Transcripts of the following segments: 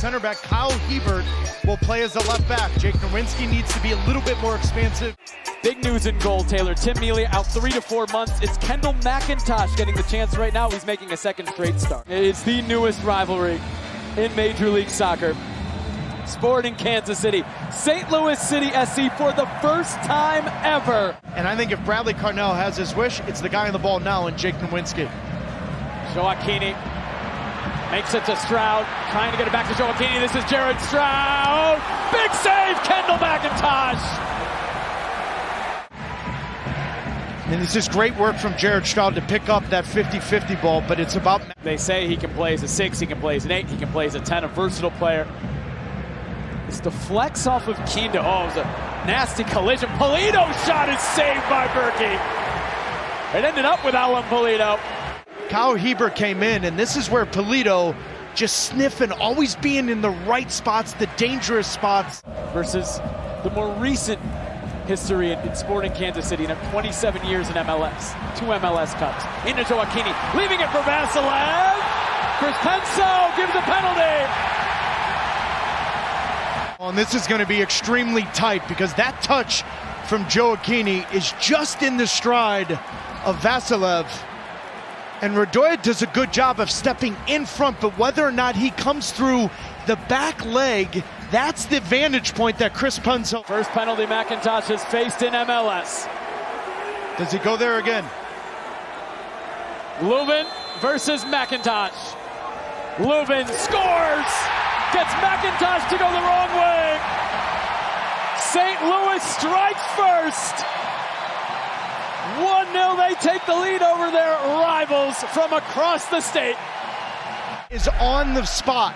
center back. Kyle Hebert will play as a left back. Jake Nerwinski needs to be a little bit more expansive. Big news in goal, Taylor. Tim Mealy out 3 to 4 months. It's Kendall McIntosh getting the chance right now. He's making a second straight start. It's the newest rivalry in Major League Soccer. Sporting Kansas City. St. Louis City SC for the first time ever. And I think if Bradley Carnell has his wish, it's the guy on the ball now in Jake Nerwinski. Joaquini makes it to Stroud, trying to get it back to Joaquini. This is Jared Stroud. Big save, Kendall McIntosh. And this is great work from Jared Stroud to pick up that 50-50 ball, but it's about... They say he can play as a 6, he can play as an 8, he can play as a 10, a versatile player. It's the flex off of Kinda. Oh, it was a nasty collision. Polito's shot is saved by Berkey. It ended up with Alan Polito. Kyle Hebert came in, and this is where Polito just sniffing, always being in the right spots, the dangerous spots. Versus the more recent history in Sporting Kansas City, in 27 years in MLS. 2 MLS Cups. Into Joaquini, leaving it for Vasilev. Chris Penso gives a penalty. And this is going to be extremely tight because that touch from Joaquini is just in the stride of Vasilev. And Radoja does a good job of stepping in front, but whether or not he comes through the back leg, that's the vantage point that Chris Penso. First penalty McIntosh has faced in MLS. Does he go there again? Leuven versus McIntosh. Leuven scores! Gets McIntosh to go the wrong way. St. Louis strikes first. 1-0, they take the lead over their rivals from across the state. Is on the spot.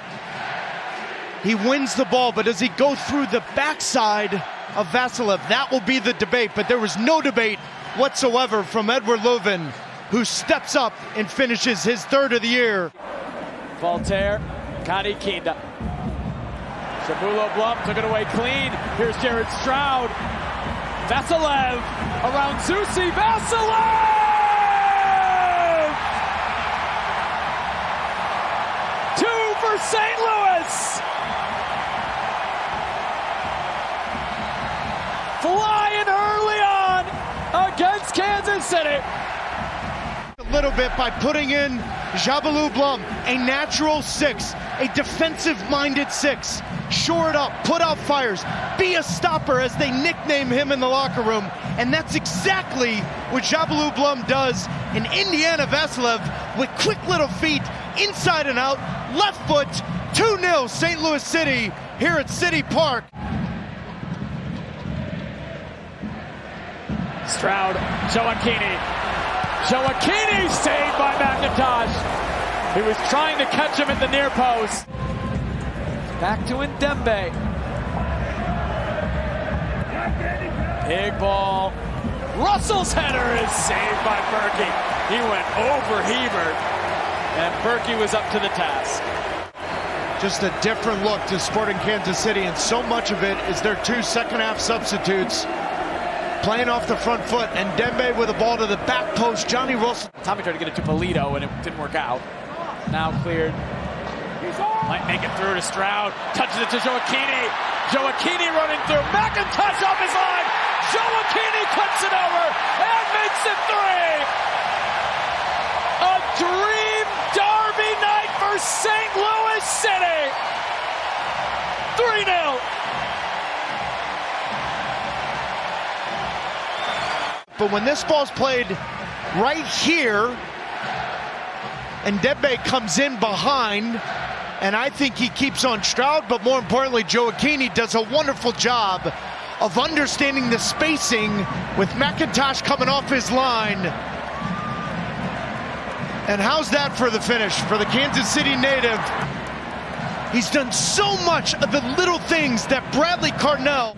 He wins the ball, but does he go through the backside of Vasilev? That will be the debate, but there was no debate whatsoever from Edward Leuven, who steps up and finishes his 3rd of the year. Voltaire, Connie Kinda. Shabulo Blum took it away clean. Here's Jared Stroud. Vasilev around Zusi. Vasilev! 2 for St. Louis. Flying early on against Kansas City. A little bit by putting in Jabalou Blum, a natural 6, a defensive-minded 6. Shore it up, put out fires, be a stopper as they nickname him in the locker room. And that's exactly what Jabalou Blum does. And Indiana Vasilev with quick little feet, inside and out, left foot, 2-0 St. Louis City here at City Park. Stroud, Joaquini. Joaquini saved by McIntosh. He was trying to catch him at the near post. Back to Ndembe. Big ball. Russell's header is saved by Berkey. He went over Hebert, and Berkey was up to the task. Just a different look to Sporting Kansas City, and so much of it is their 2 second-half substitutes playing off the front foot, and Ndembe with a ball to the back post. Johnny Russell. Tommy tried to get it to Polito, and it didn't work out. Now cleared. Might make it through to Stroud. Touches it to Joaquini. Joaquini running through. McIntosh off his line. Joaquini cuts it over and makes it 3. A dream derby night for St. Louis City. 3-0. But when this ball's played right here, and Ndembe comes in behind, and I think he keeps on Stroud, but more importantly, Joaquini does a wonderful job of understanding the spacing with McIntosh coming off his line. And how's that for the finish for the Kansas City native? He's done so much of the little things that Bradley Carnell.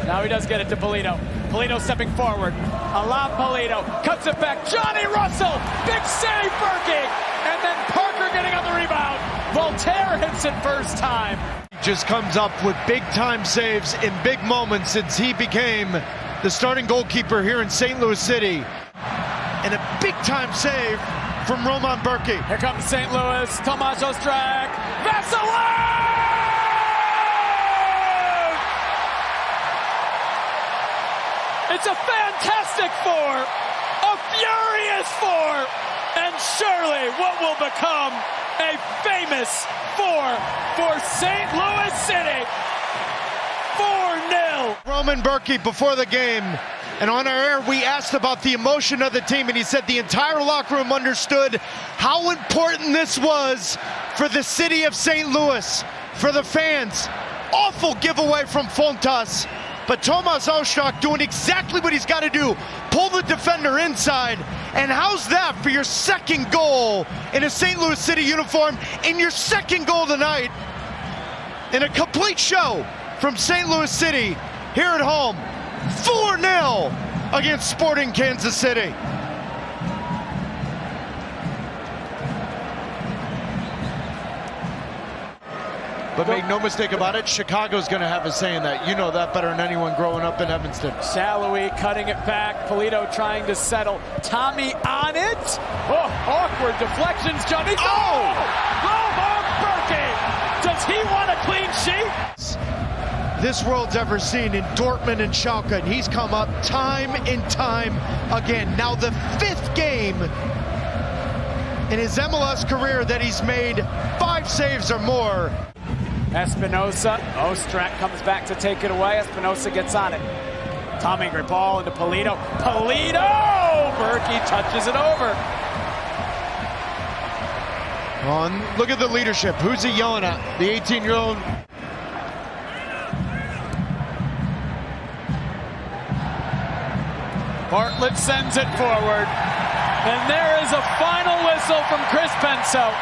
Now he does get it to Polito. Polito stepping forward. Alain Polito cuts it back. Johnny Russell, big save, Berkey. And then Parker getting on the rebound. Voltaire hits it first time. Just comes up with big-time saves in big moments since he became the starting goalkeeper here in St. Louis City. And a big-time save from Roman Berkey. Here comes St. Louis. Tomasz Ostrak. Vasilev! It's a fantastic 4, a furious 4, and surely what will become a famous 4 for St. Louis City. 4-0. Roman Bürki before the game, and on our air we asked about the emotion of the team, and he said the entire locker room understood how important this was for the city of St. Louis, for the fans. Awful giveaway from Fontas, but Tomas Ostrak doing exactly what he's got to do, pull the defender inside. And how's that for your second goal in a St. Louis City uniform, in your second goal tonight, in a complete show from St. Louis City here at home, 4-0 against Sporting Kansas City. But make no mistake about it, Chicago's going to have a say in that. You know that better than anyone growing up in Evanston. Salloi cutting it back. Polito trying to settle. Tommy on it. Oh, awkward deflections, Johnny. Oh! Roman Bürki! Does he want a clean sheet? This world's ever seen in Dortmund and Schalke, and he's come up time and time again. Now the 5th game in his MLS career that he's made 5 saves or more. Espinosa, Ostrak comes back to take it away. Espinosa gets on it. Tommy ball into Polito. Polito! Bürki touches it over. Look at the leadership. Who's he yelling at? The 18-year-old. Bartlett sends it forward. And there is a final whistle from Chris Penso.